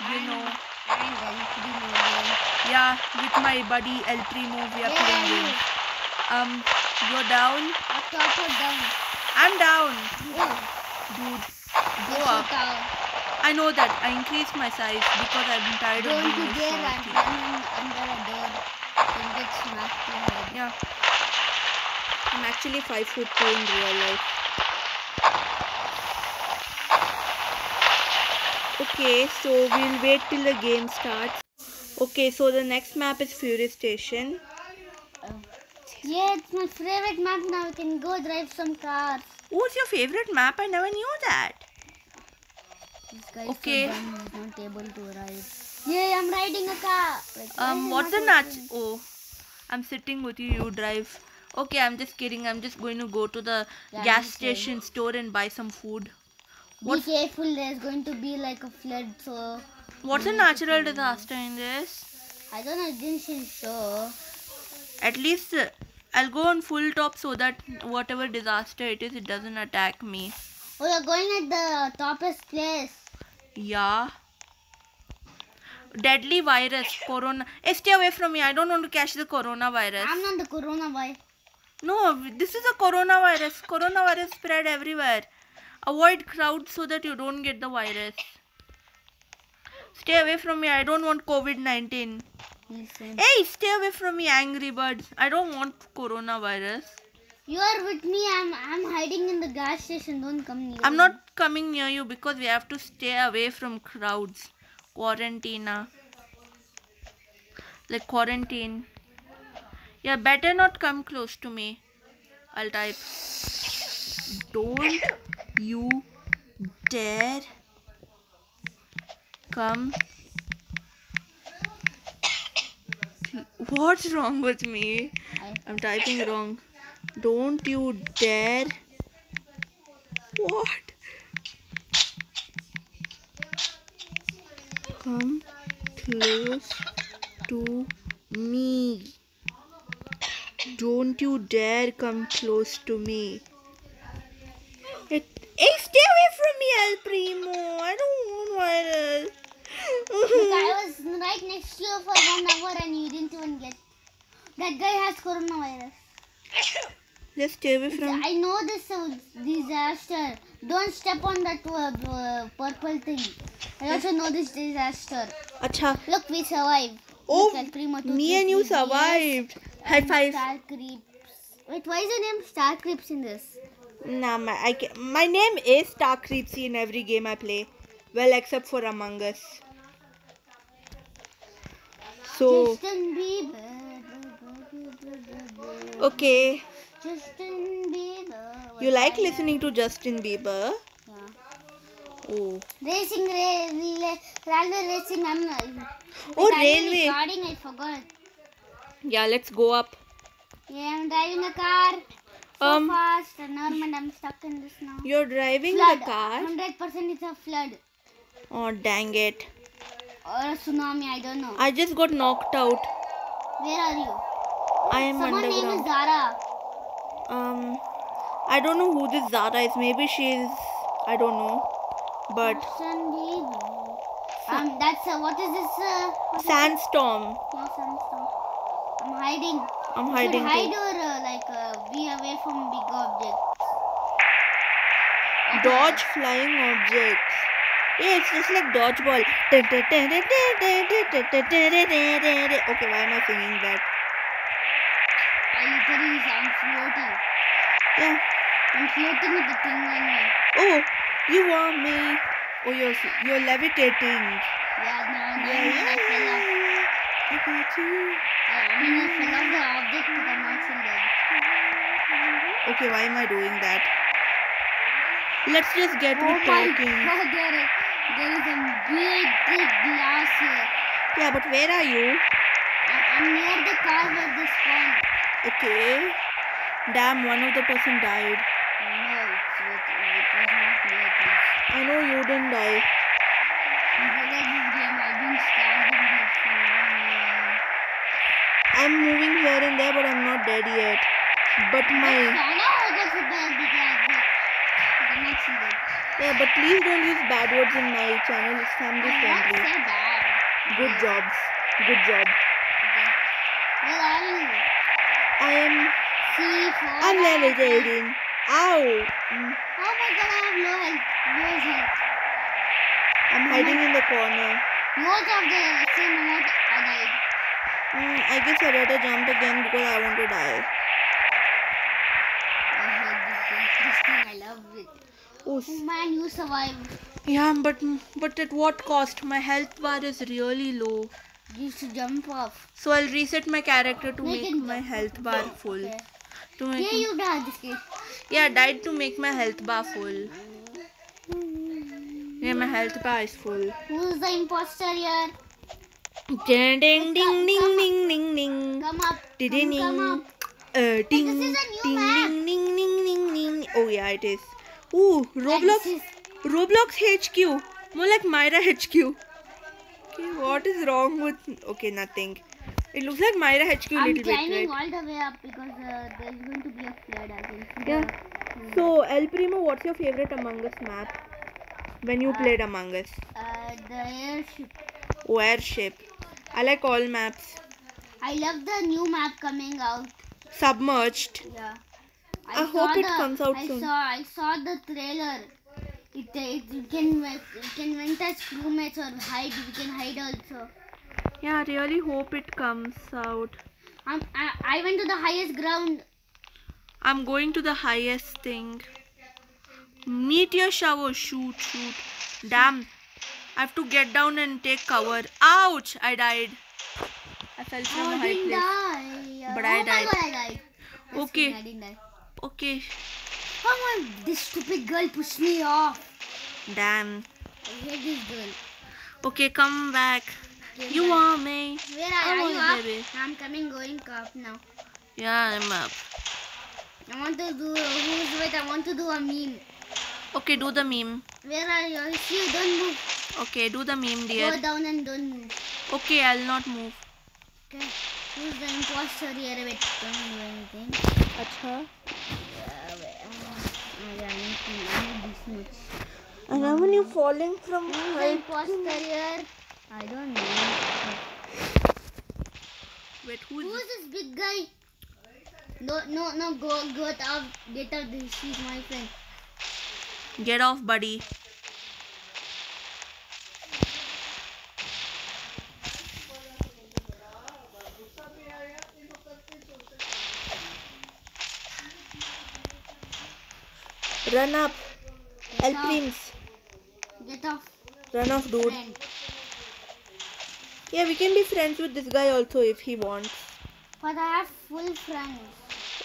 you know. And El Primo again. Yeah, with my buddy El Primo, we are Where playing are you? games. You're down? Up or down? I'm down. Oh, Dude, go you're so up. tall. I know that. I increased my size because I'm tired of Don't being you a dare shorty. run under a door. You'll get smacked in the head. Yeah. I'm actually 5'2" in real life. Okay, so we'll wait till the game starts. Okay, so the next map is Fury Station. Yeah, it's my favorite map now. We can go drive some cars. What's your favorite map? I never knew that. This guy Okay. is so dumb. He's not able to ride. Yeah, I'm riding a car. Wait, why is it What's the not nut? open? Oh, I'm sitting with you. You drive. Okay, I'm just kidding. I'm just going to go to the Yeah, gas me too. station store and buy some food. Be What's careful. There's going to be like a flood. So What's a natural disaster in this? I don't know. It didn't seem so. At least I'll go on full top so that whatever disaster it is, it doesn't attack me. Oh, you're going at the toppest place. Yeah. Deadly virus, corona. Hey, stay away from me. I don't want to catch the coronavirus. I'm not the coronavirus. No, this is a coronavirus. Coronavirus spread everywhere. Avoid crowds so that you don't get the virus. Stay away from me. I don't want COVID-19. Listen. Hey, stay away from me, angry birds. I don't want coronavirus. You are with me. I'm hiding in the gas station. Don't come near I'm me. not coming near you because we have to stay away from crowds. Quarantine. Like quarantine. Yeah, better not come close to me. I'll type. Don't you dare come. What's wrong with me? I'm typing wrong. Don't you dare. What? Come close to me. Don't you dare come close to me. Hey, stay away from me, El Primo. I don't want virus. Look, I was right next to you for 1 hour and you didn't even get. That guy has coronavirus. Just stay away from. I know this disaster. Don't step on that purple thing. I also know this disaster. Acha. Look, we survived. Oh, Look, El Primo, me and you 2, 3, 3, survived. High five. Star Creeps. Wait, why is your name Star Creeps in this? Nah, my name is Star Creepsy in every game I play. Well, except for Among Us. So, Justin Bieber. okay. Justin Bieber. You like listening to Justin Bieber? Yeah. Oh. Racing, railway racing. Oh, I'm railway. recording, I forgot. Yeah, let's go up. Yeah, I'm driving a car so fast. Norman, I'm stuck in this now. You're driving Flood. the car? 100% it's a flood. Oh, dang it. Or a tsunami, I don't know. I just got knocked out. Where are you? I am Someone name is underground. Zara. I don't know who this Zara is. Maybe she's, I don't know. But Justin Bieber. That's what is this? What is Sandstorm. it? Yeah, sandstorm. I'm hiding. I'm Should hiding hide too. or be away from big objects. Dodge flying objects. Yeah, it's just like dodgeball. Okay, why am I singing that? I literally I'm floating. Yeah. I'm floating with the thing on me. Oh, you want me? Oh, you're levitating. Yeah, no, Yeah, I fell off. I got you. When I fell off the object, but I'm also dead. Okay, why am I doing that? Let's just get Oh with my talking. god, there is a big glass here. Yeah, but where are you? I'm near the car where they spawn. Okay. Damn, one of the person died. No, it was not me at least. I know you didn't die. I'm good at this game. I've been standing here for 1 year. I'm moving here and there, but I'm not dead yet. But my... I know I got hit by a big object. But I'm not dead. Yeah, but please don't use bad words in my channel. It's family I'm not friendly. so bad. Good jobs. Good job. Okay. Where are you? I am. C4. I'm levitating. Ow! Mm, Oh my god, I have low health. Low health. I'm hiding in the corner. Both of the same amount I died. I guess I better jump again because I want to die. I hate this thing. I love it. Oh, Oh man, you survived. yeah, but at what cost? My health bar is really low. You should jump off. So I'll reset my character to Make make it my jump. health bar full. Okay. To make Yeah, you died this kid. yeah, I died to make my health bar full. Yeah, my health bar is full. Who's the imposter here? Ding ding ding ding ding ding ding. Come up. Ding ding. Come up. Ding This is a new ding map. ding ding ding ding ding. Oh yeah, it is. Ooh, Roblox. This is Roblox HQ. More like Myra HQ. Okay, what is wrong with? Okay, nothing. It looks like Myra HQ a I'm little bit, climbing right? all the way up because there's going to be a flood. I can see Yeah. the, So El Primo, what's your favorite Among Us map? When you played Among Us? the airship. Oh, airship. I like all maps. I love the new map coming out. Submerged. Yeah. I hope it comes out soon. I saw the trailer. You can went as crewmates or hide. We can hide also. Yeah, I really hope it comes out. I went to the highest ground. I'm going to the highest thing. Meteor shower. Shoot, shoot. Damn. I have to get down and take cover. Ouch! I died. I fell from a I high didn't place. die. But oh I my died. god, I died. That's Okay. fine, I didn't die. Okay. Come on, this stupid girl pushed me off. Damn. I hate this girl. Okay, come back. Came You back. want me? Where I are you? want you, Up? baby. I'm coming, going up now. Yeah, I'm up. I want to do. Wait, I want to do a meme. Okay, do the meme. Where are you? If you don't move, Okay, do the meme, go dear. down and don't move. Okay, I'll not move. Okay. Who's the imposter here? Wait, don't do anything. Acha. I need this much. And how are you falling from Who's the imposter here? I don't know. Wait, who Who's is this big guy? No, get out. She's my friend. Get off, buddy. Run up. El off. Prince. Get off. Run off, dude. Friend. Yeah, we can be friends with this guy also if he wants. But I have full friends.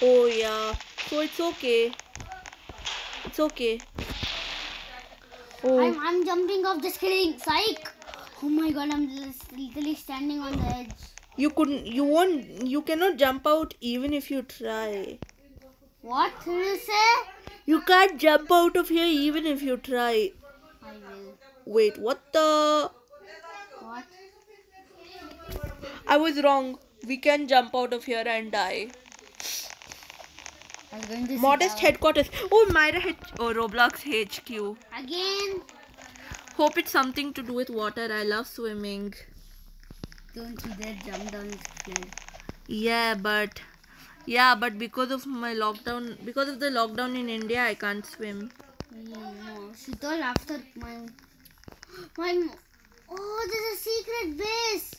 Oh, yeah. So it's okay. It's okay. Oh, I'm jumping off. Just kidding. Psych. Oh my god, I'm literally standing on the edge. you cannot jump out even if you try. What did you say? You can't jump out of here even if you try. I will. Wait, what the? What? I was wrong. We can jump out of here and die. I was going to Modest sit down. headquarters. Oh, Roblox HQ. Again. Hope it's something to do with water. I love swimming. Don't you dare jump down this flood. Yeah, but because of the lockdown in India, I can't swim. No, she told after my. Oh, there's a secret base.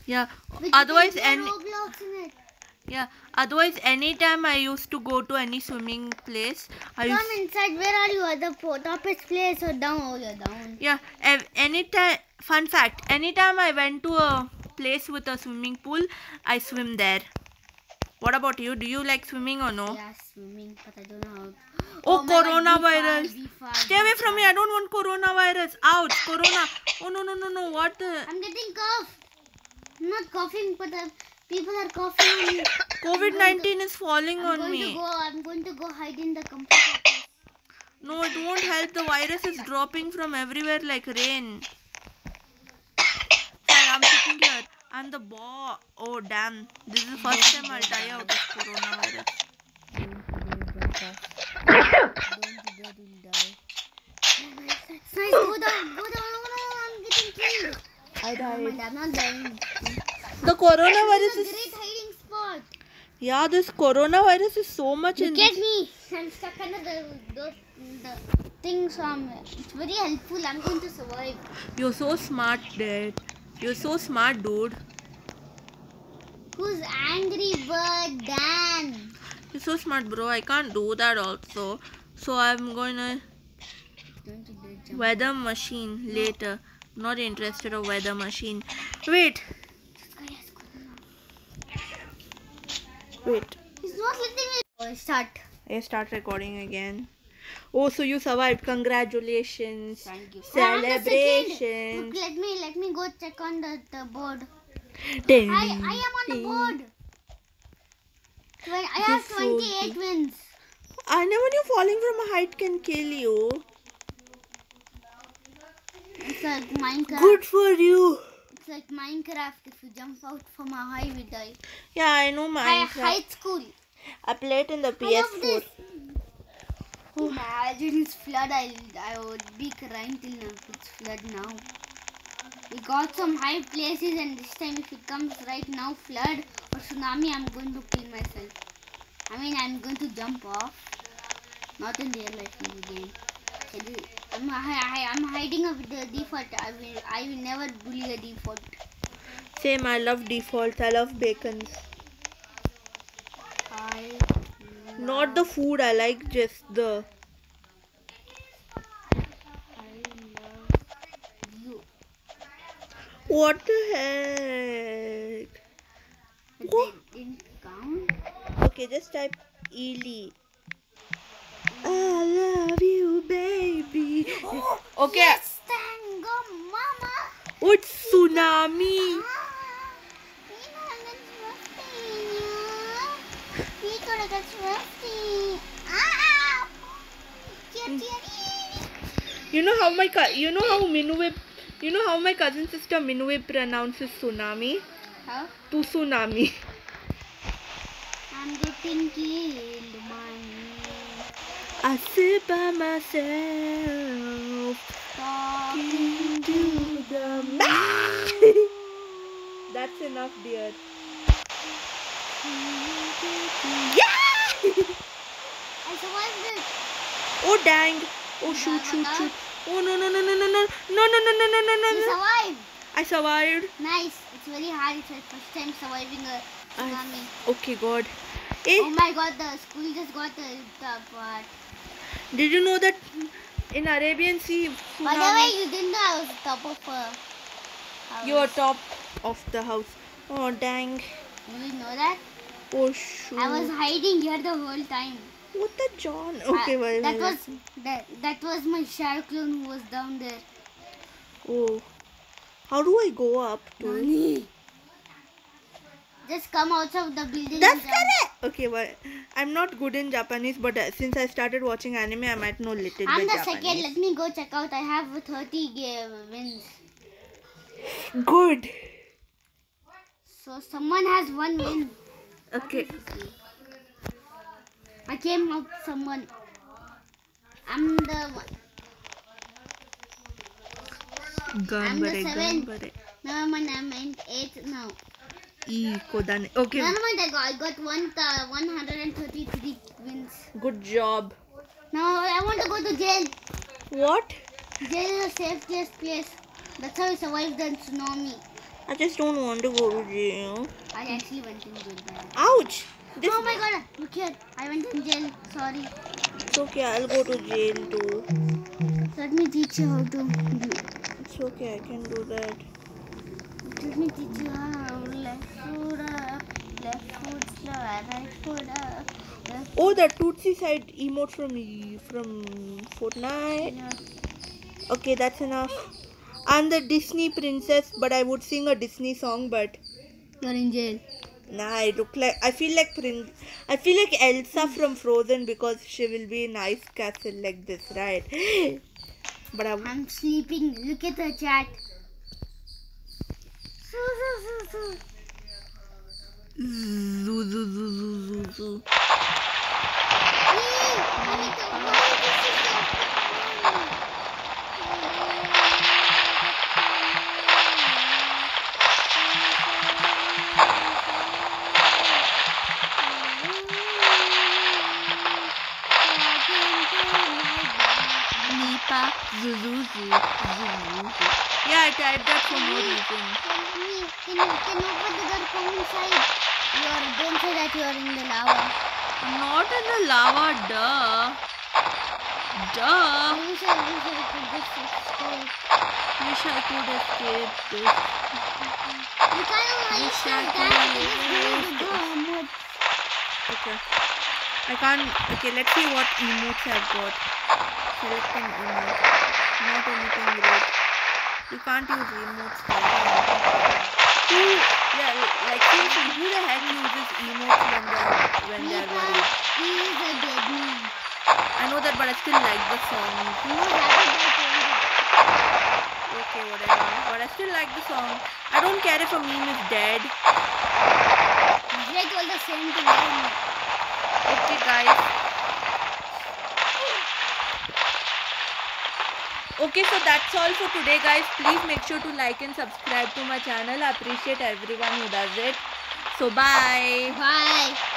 Yeah. With Otherwise, Roblox in it. anytime I used to go to any swimming place, Come inside. Where are you? At the toppest place or down? Oh, you're down. Yeah. Anytime. Fun fact. Anytime I went to a place with a swimming pool, I swim there. What about you? Do you like swimming or no? Yeah, swimming, but I don't know how. Oh, my God, coronavirus. be far, Stay away from me. I don't want coronavirus. Ouch, corona. Oh, no. What the? I'm getting cough. I'm not coughing, but people are coughing on me. COVID-19 is falling on me. I'm going to go hide in the computer. No, it won't help. The virus is dropping from everywhere like rain. Fine, I'm sitting here. And the ball. Oh, damn. This is the first time I'll die out of coronavirus. Don't you dare to die. Oh my Nice, go down, go down. I'm getting killed. I died. I'm not dying. The coronavirus This is a is... great hiding spot. Yeah, this coronavirus is so much in Look at me. I'm stuck under the things from it. It's very helpful. I'm going to survive. You're so smart, Dad. You're so smart, dude. Who's Angry Bird Dan? You're so smart, bro. I can't do that also. So I'm gonna Don't you dare jump. weather machine later. Not interested of weather machine. Wait. Wait. He's not letting me. Oh, start. I start recording again. Oh, so you survived. Congratulations. Thank you. Celebrations. Look, let me go check on the board. Ding, I am on the ding. board. I have This is so 28 wins. I never knew falling from a height can kill you. It's like Minecraft. Good for you. It's like Minecraft. If you jump out from a high, we die. Yeah, I know Minecraft. High school. I played in the I love PS4. this. Imagine it's flood. I would be crying till now. It's flood now. We got some high places, and this time if it comes right now, flood or tsunami, I'm going to kill myself. I mean, I'm going to jump off. Not in real life, in the game. I'm hiding up the default. I will never bully a default. Same, I love defaults. I love bacons. Not the food, I like just the... You. What the heck? But What? they didn't count. Okay, just type Ely. I love you, baby. Okay. Yes, thank God, Mama. Oh, it's tsunami. You know how my cousin sister Minue pronounces tsunami? How? To tsunami. I'm getting killed, Mommy. I sit by myself. Talking To the That's enough, dear. Yeah! I survived it. Oh dang! Oh shoot! Oh no! You survived. I survived. Nice. It's very hard. It's my first time surviving a tsunami. Okay, God. Oh Hey, my God! The school just got the part. did you know that in Arabian Sea, By the way, you didn't know I was top of a house. you are top of the house. Oh dang! You didn't know that? Oh shoot! I was hiding here the whole time. What the John? Okay, well, That was my shark clone who was down there. Oh, how do I go up to? Nani? Just come out of the building. That's and jump. correct. Okay, well, I'm not good in Japanese, but since I started watching anime, I might know little I'm bit the Japanese. second. Let me go check out. I have 30 wins. Good. So someone has 1 win. Okay. I came up someone. I'm the one. I'm the 7th. Never mind, I'm in 8th now. Okay. Never mind, I got 133 wins. Good job. Now I want to go to jail. What? Jail is the safest place. That's how we survived the tsunami. I just don't want to go to jail. I actually went in jail. Ouch! This Oh my God! Look here. I went in jail. Sorry. It's okay. I'll go to jail too. Let me teach you how to do. It's okay. I can do that. Let me teach you how. Left foot up. Left foot slow. Right foot up. Left Oh, the Tootsie side emote from Fortnite. yeah. Okay, that's enough. I'm the Disney princess, but I would sing a Disney song, but You're in jail. nah, I feel like Elsa from Frozen because she will be in ice castle like this, right? But I'm sleeping. Look at the chat. Zoo. Yeah, I typed that for no reason. Can you open the door? Come inside. Don't say that you are in the lava. I'm not in the lava, duh. I wish I could just escape. Wish I could escape this. You can't Wish I that. could escape. Okay. I can't. Okay, let's see what emotes I've got. Select an emote. Not anything great. You can't use emotes. Who? Yeah, like seriously, who the heck uses emotes when they're worried? He is a dead man. I know that, but I still like the song. You know that. Okay, whatever. But I still like the song. I don't care if a meme is dead. They told the same thing. Okay, guys. Okay, so that's all for today, guys. Please make sure to like and subscribe to my channel. I appreciate everyone who does it. So, bye. Bye.